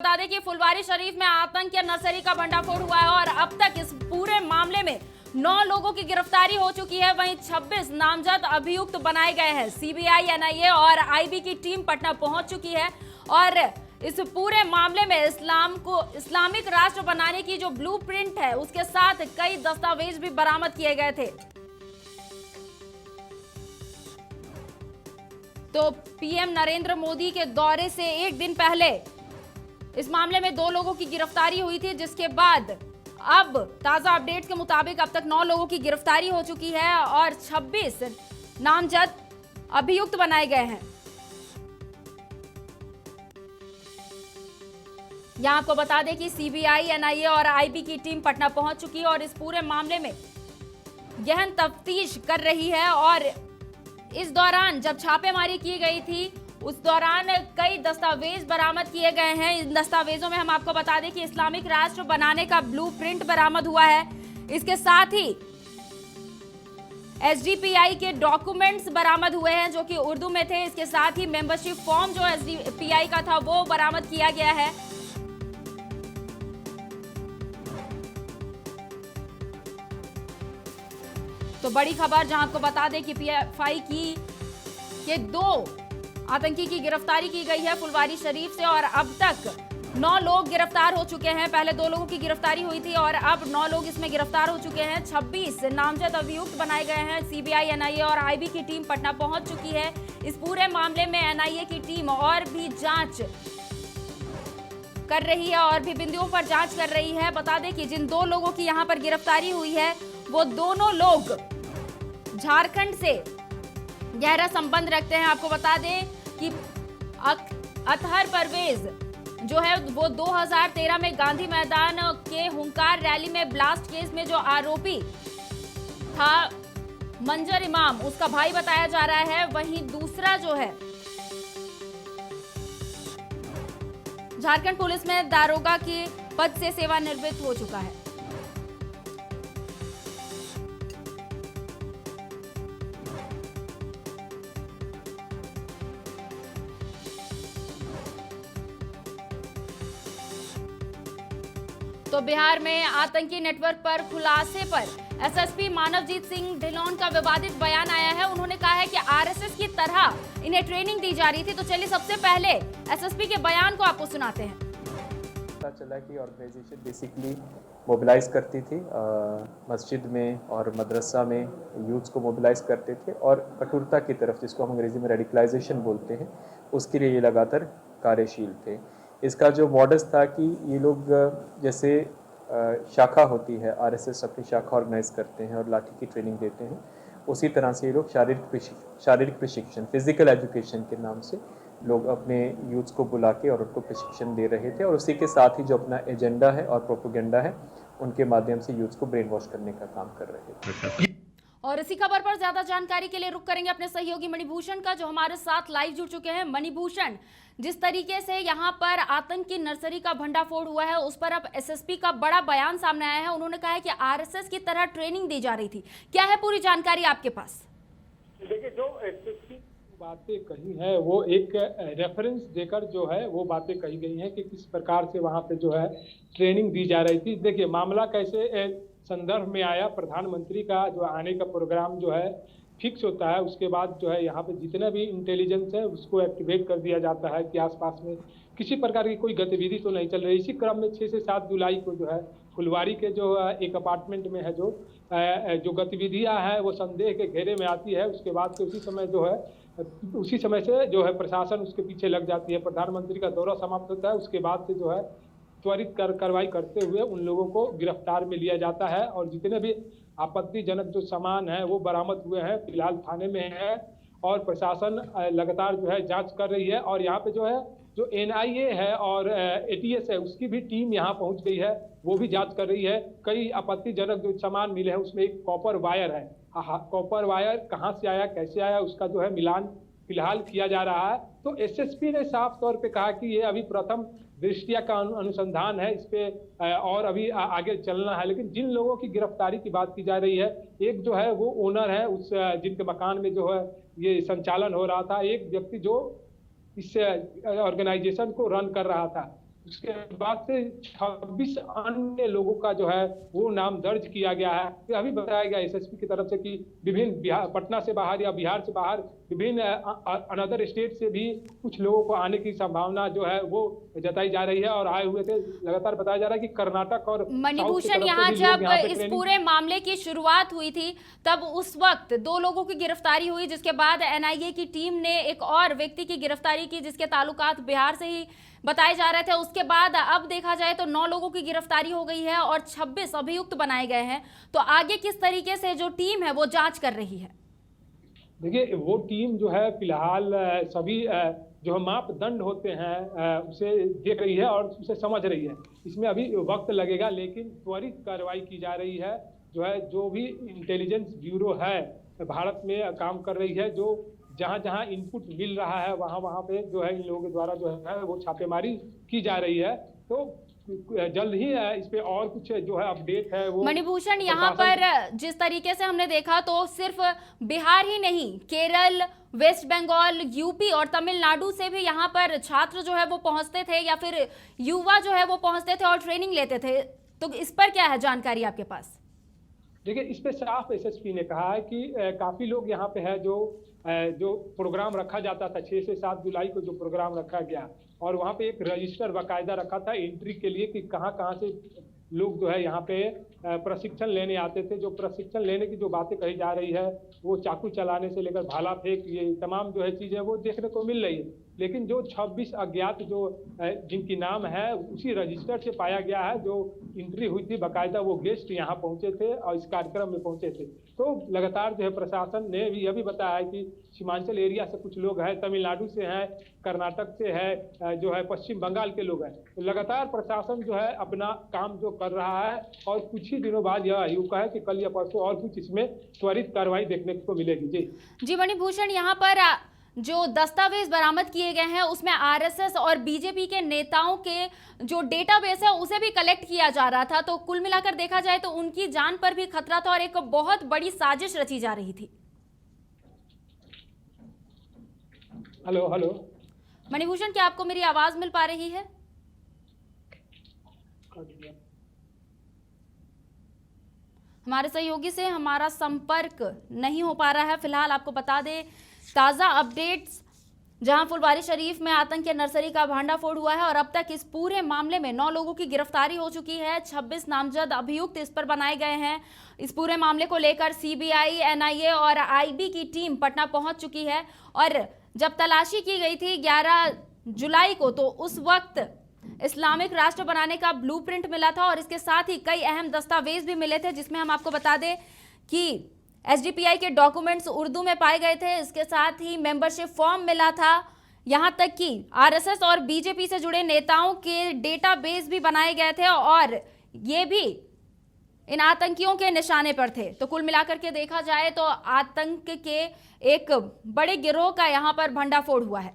बता दें कि फुलवारी शरीफ में आतंक या नर्सरी का भंडाफोड़ हुआ है और अब तक इस पूरे मामले में 9 लोगों की गिरफ्तारी हो चुकी है। वहीं 26 नामजद अभियुक्त बनाए गए हैं। सीबीआई, एनआईए और आईबी की टीम पटना पहुंच चुकी है और इस पूरे मामले में इस्लामिक राष्ट्र बनाने की जो ब्लूप्रिंट है उसके साथ कई दस्तावेज भी बरामद किए गए थे। तो पीएम नरेंद्र मोदी के दौरे से एक दिन पहले इस मामले में 2 लोगों की गिरफ्तारी हुई थी, जिसके बाद अब ताजा अपडेट के मुताबिक अब तक 9 लोगों की गिरफ्तारी हो चुकी है और 26 नामजद अभियुक्त बनाए गए हैं। यहां आपको बता दें कि सीबीआई, एनआईए और आईबी की टीम पटना पहुंच चुकी है और इस पूरे मामले में गहन तफ्तीश कर रही है। और इस दौरान जब छापेमारी की गई थी उस दौरान कई दस्तावेज बरामद किए गए हैं। इन दस्तावेजों में हम आपको बता दें कि इस्लामिक राष्ट्र बनाने का ब्लूप्रिंट बरामद हुआ है। इसके साथ ही एसडीपीआई के डॉक्यूमेंट्स बरामद हुए हैं जो कि उर्दू में थे। इसके साथ ही मेंबरशिप फॉर्म जो एसडीपीआई का था वो बरामद किया गया है। तो बड़ी खबर जहां आपको बता दें कि पीएफआई के 2 आतंकी की गिरफ्तारी की गई है फुलवारी शरीफ से और अब तक 9 लोग गिरफ्तार हो चुके हैं। पहले 2 लोगों की गिरफ्तारी हुई थी और अब 9 लोग इसमें गिरफ्तार हो चुके हैं। 26 नामजद अभियुक्त बनाए गए हैं। सीबीआई, एनआईए और आईबी की टीम पटना पहुंच चुकी है। इस पूरे मामले में एनआईए की टीम और भी जांच कर रही है और भी बिंदुओं पर जांच कर रही है। बता दें कि जिन 2 लोगों की यहां पर गिरफ्तारी हुई है वो दोनों लोग झारखंड से गहरा संबंध रखते हैं। आपको बता दें कि अतहर परवेज जो है वो 2013 में गांधी मैदान के हुंकार रैली में ब्लास्ट केस में जो आरोपी था मंजर इमाम, उसका भाई बताया जा रहा है। वहीं दूसरा जो है झारखंड पुलिस में दारोगा के पद से सेवानिवृत्त हो चुका है। तो बिहार में आतंकी नेटवर्क पर खुलासे पर एसएसपी मानवजीत सिंह ढिल्लोन का विवादित बयान आया है। उन्होंने कहा है कि आरएसएस की तरह इन्हें ट्रेनिंग दी जा रही थी। तो चलिए सबसे पहले एसएसपी के बयान को आपको सुनाते हैं। पता चला कि ऑर्गेनाइजेशन बेसिकली मोबिलाइज करती थी, मस्जिद में और मदरसा में यूथ्स को मोबिलाइज करते थे और कठोरता की तरफ, जिसको हम अंग्रेजी में रेडिकलाइजेशन बोलते हैं, उसके लिए ये लगातार कार्यशील थे। इसका जो मॉडस था कि ये लोग जैसे शाखा होती है, आरएसएस अपनी शाखा ऑर्गेनाइज करते हैं और लाठी की ट्रेनिंग देते हैं, उसी तरह से ये लोग शारीरिक प्रशिक्षण, फिजिकल एजुकेशन के नाम से लोग अपने यूथ्स को बुला के और उनको प्रशिक्षण दे रहे थे और उसी के साथ ही जो अपना एजेंडा है और प्रोपेगेंडा है उनके माध्यम से यूथ्स को ब्रेन वॉश करने का काम कर रहे थे। और इसी खबर पर ज्यादा जानकारी के लिए रुक करेंगे अपने सहयोगी मणिभूषण का, जो हमारे साथ लाइव जुड़ चुके हैं। मणिभूषण, जिस तरीके से यहाँ पर आतंक की नर्सरी का भंडाफोड़ हुआ है उस पर अब एसएसपी का बड़ा बयान सामने आया है। उन्होंने कहा है कि आरएसएस की तरह ट्रेनिंग दी जा रही थी। क्या है पूरी जानकारी आपके पास? देखिए, जो एसएसपी बातें कही है वो एक रेफरेंस देकर जो है वो बातें कही गई हैं कि किस प्रकार से वहाँ पे जो है ट्रेनिंग दी जा रही थी। देखिए, मामला कैसे संदर्भ में आया, प्रधानमंत्री का जो आने का प्रोग्राम जो है फिक्स होता है, उसके बाद जो है यहाँ पे जितना भी इंटेलिजेंस है उसको एक्टिवेट कर दिया जाता है कि आसपास में किसी प्रकार की कोई गतिविधि तो नहीं चल रही। इसी क्रम में 6 से 7 जुलाई को जो है फुलवारी के जो एक अपार्टमेंट में है जो गतिविधियाँ हैं वो संदेह के घेरे में आती है। उसके बाद से उसी समय से जो है प्रशासन उसके पीछे लग जाती है। प्रधानमंत्री का दौरा समाप्त होता है, उसके बाद से जो है त्वरित कार्रवाई करते हुए उन लोगों को गिरफ्तार में लिया जाता है और जितने भी आपत्तिजनक जो सामान है वो बरामद हुए हैं, फिलहाल थाने में है और प्रशासन लगातार जो है जांच कर रही है। और यहाँ पे जो एनआईए है और एटीएस है उसकी भी टीम यहाँ पहुँच गई है, वो भी जांच कर रही है। कई आपत्तिजनक जो सामान मिले हैं उसमें एक कॉपर वायर है। कॉपर वायर कहाँ से आया, कैसे आया, उसका जो है मिलान फिलहाल किया जा रहा है। तो एसएसपी ने साफ तौर पे कहा कि ये अभी प्रथम दृष्टिया का अनुसंधान है, इस पे और अभी आगे चलना है। लेकिन जिन लोगों की गिरफ्तारी की बात की जा रही है, एक जो है वो ओनर है उस जिनके मकान में जो है ये संचालन हो रहा था, एक व्यक्ति जो इस ऑर्गेनाइजेशन को रन कर रहा था। उसके बाद से 26 अन्य लोगों का जो है वो नाम दर्ज किया गया है। फिर अभी बताया गया एसएसपी की तरफ से कि विभिन्न बिहार, पटना से बाहर या बिहार से बाहर विभिन्न अनदर स्टेट से भी कुछ लोगों को आने की संभावना जो है वो जताई जा रही है और आए हुए थे। लगातार बताया जा रहा है कि कर्नाटक और मणिभूषण, यहाँ जब इस पूरे मामले की शुरुआत हुई थी तब उस वक्त 2 लोगों की गिरफ्तारी हुई, जिसके बाद एनआईए की टीम ने एक और व्यक्ति की गिरफ्तारी की जिसके ताल्लुकात बिहार से ही बताए जा रहे थे। उसके बाद अब देखा जाए तो 9 लोगों की गिरफ्तारी हो गई है और 26 अभियुक्त बनाए गए हैं। तो आगे किस तरीके से जो टीम है वो जांच कर रही है? देखिए, वो टीम जो है फिलहाल सभी जो मापदंड होते हैं उसे देख रही है और उसे समझ रही है। इसमें अभी वक्त लगेगा, लेकिन त्वरित कार्रवाई की जा रही है। जो भी इंटेलिजेंस ब्यूरो है भारत में काम कर रही है, जो जहां जहां इनपुट मिल रहा है वहां वहां पे जो है इन लोगों के द्वारा जो है वो छापेमारी की जा रही है। तो जल्द ही इस पे और कुछ जो है अपडेट है वो। मणिभूषण, यहाँ पर जिस तरीके से हमने देखा तो सिर्फ बिहार ही नहीं, केरल, वेस्ट बंगाल, यूपी और तमिलनाडु से भी यहाँ पर छात्र जो है वो पहुंचते थे या फिर युवा जो है वो पहुंचते थे और ट्रेनिंग लेते थे। तो इस पर क्या है जानकारी आपके पास? देखिए, इस पे साफ एसएसपी ने कहा है कि काफी लोग यहाँ पे है जो प्रोग्राम रखा जाता था 6 से 7 जुलाई को जो प्रोग्राम रखा गया और वहाँ पे एक रजिस्टर बाकायदा रखा था एंट्री के लिए कि कहाँ कहाँ से लोग जो है यहाँ पे प्रशिक्षण लेने आते थे। जो प्रशिक्षण लेने की जो बातें कही जा रही है वो चाकू चलाने से लेकर भाला फेंक, ये तमाम जो है चीजें वो देखने को मिल रही है। लेकिन जो 26 अज्ञात जो जिनकी नाम है उसी रजिस्टर से पाया गया है, जो एंट्री हुई थी बाकायदा वो गेस्ट यहाँ पहुंचे थे और इस कार्यक्रम में पहुंचे थे। तो लगातार जो है प्रशासन ने भी यह भी बताया है कि सीमांचल एरिया से कुछ लोग हैं, तमिलनाडु से हैं, कर्नाटक से है, जो है पश्चिम बंगाल के लोग हैं। तो लगातार प्रशासन जो है अपना काम जो कर रहा है और कुछ ही दिनों बाद यह युक्का है कि कल या परसों और कुछ इसमें त्वरित कार्रवाई देखने को मिलेगी। जी मणिभूषण, यहाँ पर जो दस्तावेज बरामद किए गए हैं उसमें आरएसएस और बीजेपी के नेताओं के जो डेटाबेस है उसे भी कलेक्ट किया जा रहा था। तो कुल मिलाकर देखा जाए तो उनकी जान पर भी खतरा था और एक बहुत बड़ी साजिश रची जा रही थी। हेलो मणिभूषण, क्या आपको मेरी आवाज मिल पा रही है? हमारे सहयोगी से हमारा संपर्क नहीं हो पा रहा है। फिलहाल आपको बता दें ताज़ा अपडेट्स, जहां फुलवारी शरीफ में आतंकी नर्सरी का भांडाफोड़ हुआ है और अब तक इस पूरे मामले में 9 लोगों की गिरफ्तारी हो चुकी है। 26 नामजद अभियुक्त इस पर बनाए गए हैं। इस पूरे मामले को लेकर सीबीआई, एनआईए और आईबी की टीम पटना पहुंच चुकी है और जब तलाशी की गई थी 11 जुलाई को तो उस वक्त इस्लामिक राष्ट्र बनाने का ब्लूप्रिंट मिला था और इसके साथ ही कई अहम दस्तावेज भी मिले थे, जिसमें हम आपको बता दें कि एसडीपीआई के डॉक्यूमेंट्स उर्दू में पाए गए थे। इसके साथ ही मेंबरशिप फॉर्म मिला था, यहाँ तक कि आरएसएस और बीजेपी से जुड़े नेताओं के डेटाबेस भी बनाए गए थे और ये भी इन आतंकियों के निशाने पर थे। तो कुल मिलाकर के देखा जाए तो आतंक के एक बड़े गिरोह का यहाँ पर भंडाफोड़ हुआ है।